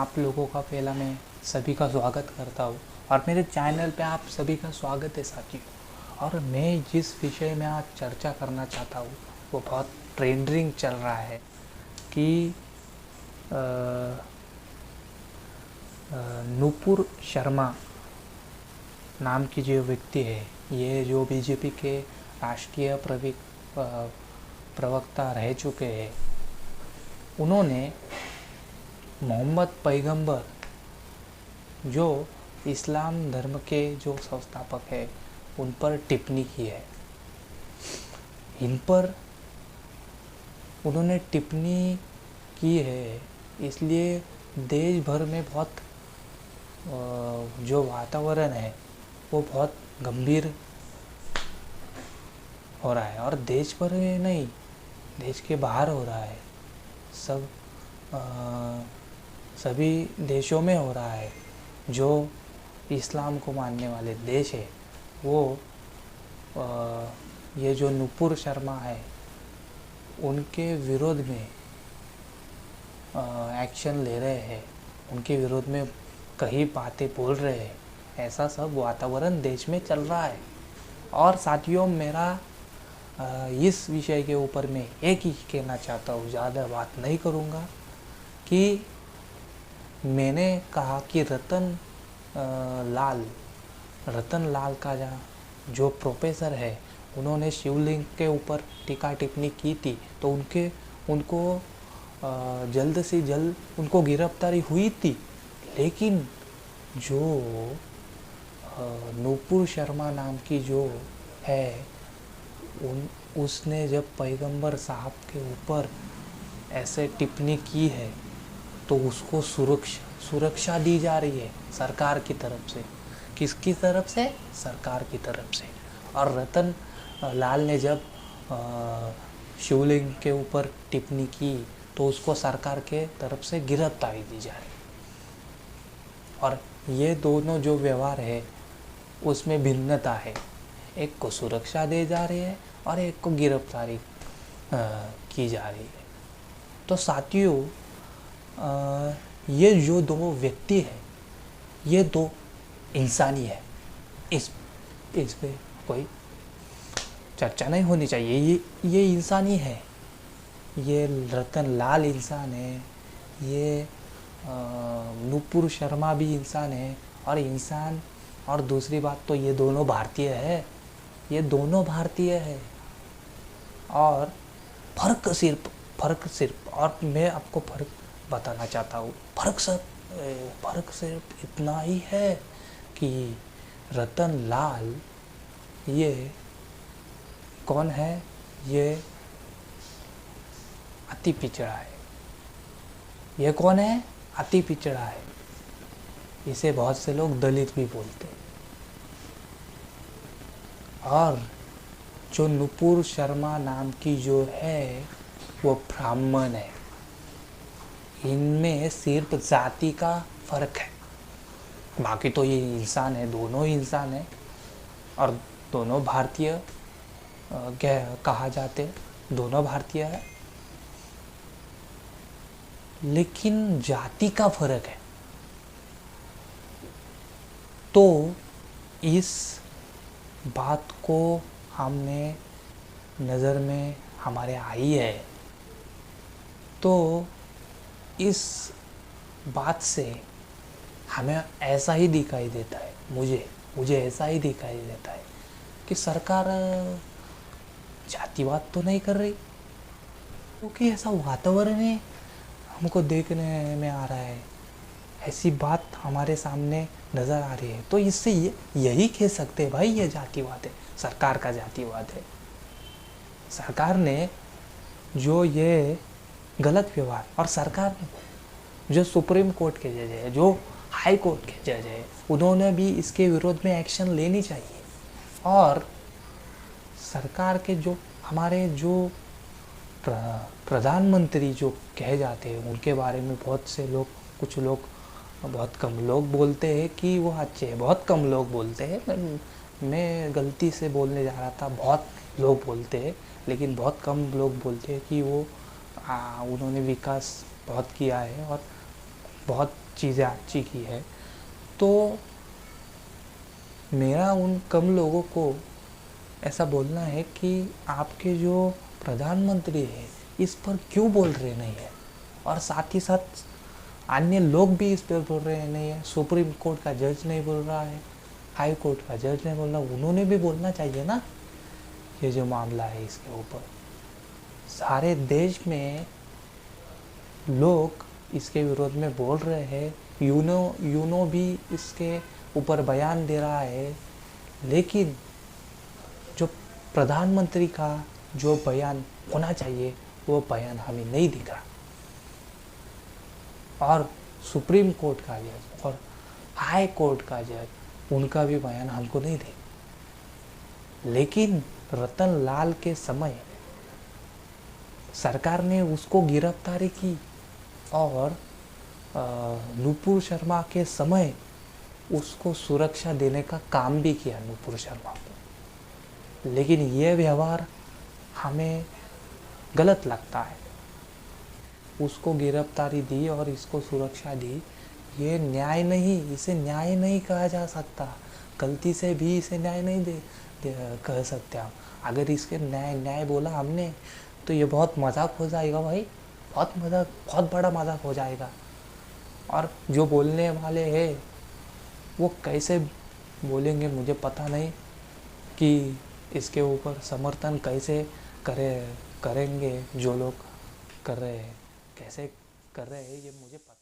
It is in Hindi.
आप लोगों का पहला मैं सभी का स्वागत करता हूँ और मेरे चैनल पे आप सभी का स्वागत है साथियों। और मैं जिस विषय में आज चर्चा करना चाहता हूँ वो बहुत ट्रेंडिंग चल रहा है कि नूपुर शर्मा नाम की जो व्यक्ति है, ये जो बीजेपी के राष्ट्रीय प्रवक्ता रह चुके हैं, उन्होंने मोहम्मद पैगंबर जो इस्लाम धर्म के जो संस्थापक है उन पर टिप्पणी की है। इन पर उन्होंने टिप्पणी की है इसलिए देश भर में बहुत जो वातावरण है वो बहुत गंभीर हो रहा है। और देश भर में नहीं, देश के बाहर हो रहा है, सभी देशों में हो रहा है। जो इस्लाम को मानने वाले देश है वो ये जो नूपुर शर्मा है उनके विरोध में एक्शन ले रहे हैं, उनके विरोध में कई बातें बोल रहे हैं। ऐसा सब वातावरण देश में चल रहा है। और साथियों, मेरा इस विषय के ऊपर मैं एक ही कहना चाहता हूँ, ज़्यादा बात नहीं करूँगा, कि मैंने कहा कि रतन लाल का जो प्रोफेसर है उन्होंने शिवलिंग के ऊपर टीका टिप्पणी की थी, तो उनको जल्द से जल्द उनको गिरफ्तारी हुई थी। लेकिन जो नूपुर शर्मा नाम की जो है उसने जब पैगंबर साहब के ऊपर ऐसे टिप्पणी की है तो उसको सुरक्षा दी जा रही है सरकार की तरफ से। किसकी तरफ से? सरकार की तरफ से। और रतन लाल ने जब शिवलिंग के ऊपर टिप्पणी की तो उसको सरकार के तरफ से गिरफ्तारी दी जा रही। और ये दोनों जो व्यवहार है उसमें भिन्नता है, एक को सुरक्षा दे जा रही है और एक को गिरफ्तारी की जा रही है। तो साथियों, ये जो दो व्यक्ति है ये दो इंसानी है, इस पे कोई चर्चा नहीं होनी चाहिए। ये इंसानी है, ये रतन लाल इंसान है, ये नूपुर शर्मा भी इंसान है। और दूसरी बात तो ये दोनों भारतीय है, ये दोनों भारतीय है। और फ़र्क सिर्फ और मैं आपको फ़र्क बताना चाहता हूँ। फ़र्क सिर्फ इतना ही है कि रतन लाल ये कौन है? ये अति पिछड़ा है। ये कौन है? अति पिछड़ा है। इसे बहुत से लोग दलित भी बोलते हैं। और जो नूपुर शर्मा नाम की जो है वो ब्राह्मण है। इनमें सिर्फ जाति का फर्क है, बाकी तो ये इंसान है, दोनों ही इंसान है और दोनों भारतीय कहा जाते, दोनों भारतीय है। लेकिन जाति का फर्क है। तो इस बात को हमने नज़र में हमारे आई है, तो इस बात से हमें ऐसा ही दिखाई देता है, मुझे ऐसा ही दिखाई देता है कि सरकार जातिवाद तो नहीं कर रही, क्योंकि ऐसा वातावरण है हमको देखने में आ रहा है, ऐसी बात हमारे सामने नज़र आ रही है। तो इससे यही कह सकते हैं भाई ये जातिवाद है, सरकार का जातिवाद है। सरकार ने जो ये गलत व्यवहार, और सरकार ने जो सुप्रीम कोर्ट के जज है, जो हाई कोर्ट के जज है, उन्होंने भी इसके विरोध में एक्शन लेनी चाहिए। और सरकार के जो हमारे जो प्रधानमंत्री जो कहे जाते हैं उनके बारे में कुछ लोग बहुत कम लोग बोलते हैं कि वो अच्छे हैं, बहुत कम लोग बोलते हैं। मैं गलती से बोलने जा रहा था, बहुत लोग बोलते हैं, लेकिन बहुत कम लोग बोलते हैं कि वो उन्होंने विकास बहुत किया है और बहुत चीज़ें अच्छी की है, तो मेरा उन कम लोगों को ऐसा बोलना है कि आपके जो प्रधानमंत्री है इस पर क्यों बोल रहे नहीं है, और साथ ही साथ अन्य लोग भी इस पर बोल रहे नहीं है। सुप्रीम कोर्ट का जज नहीं बोल रहा है, हाई कोर्ट का जज नहीं बोल रहा, उन्होंने भी बोलना चाहिए ना। ये जो मामला है इसके ऊपर सारे देश में लोग इसके विरोध में बोल रहे हैं, यूनो भी इसके ऊपर बयान दे रहा है, लेकिन जो प्रधानमंत्री का जो बयान होना चाहिए वो बयान हमें नहीं दिख रहा, और सुप्रीम कोर्ट का जज और हाई कोर्ट का जज उनका भी बयान हमको नहीं दे। लेकिन रतन लाल के समय सरकार ने उसको गिरफ्तारी की, और नुपुर शर्मा के समय उसको सुरक्षा देने का काम भी किया नुपुर शर्मा को। लेकिन ये व्यवहार हमें गलत लगता है। उसको गिरफ्तारी दी और इसको सुरक्षा दी, ये न्याय नहीं, इसे न्याय नहीं कहा जा सकता। गलती से भी इसे न्याय नहीं कह सकते हम। अगर इसके न्याय बोला हमने तो ये बहुत मजाक हो जाएगा भाई, बहुत बड़ा मजाक हो जाएगा। और जो बोलने वाले हैं वो कैसे बोलेंगे मुझे पता नहीं, कि इसके ऊपर समर्थन कैसे करेंगे जो लोग कर रहे हैं, कैसे कर रहे हैं ये मुझे पता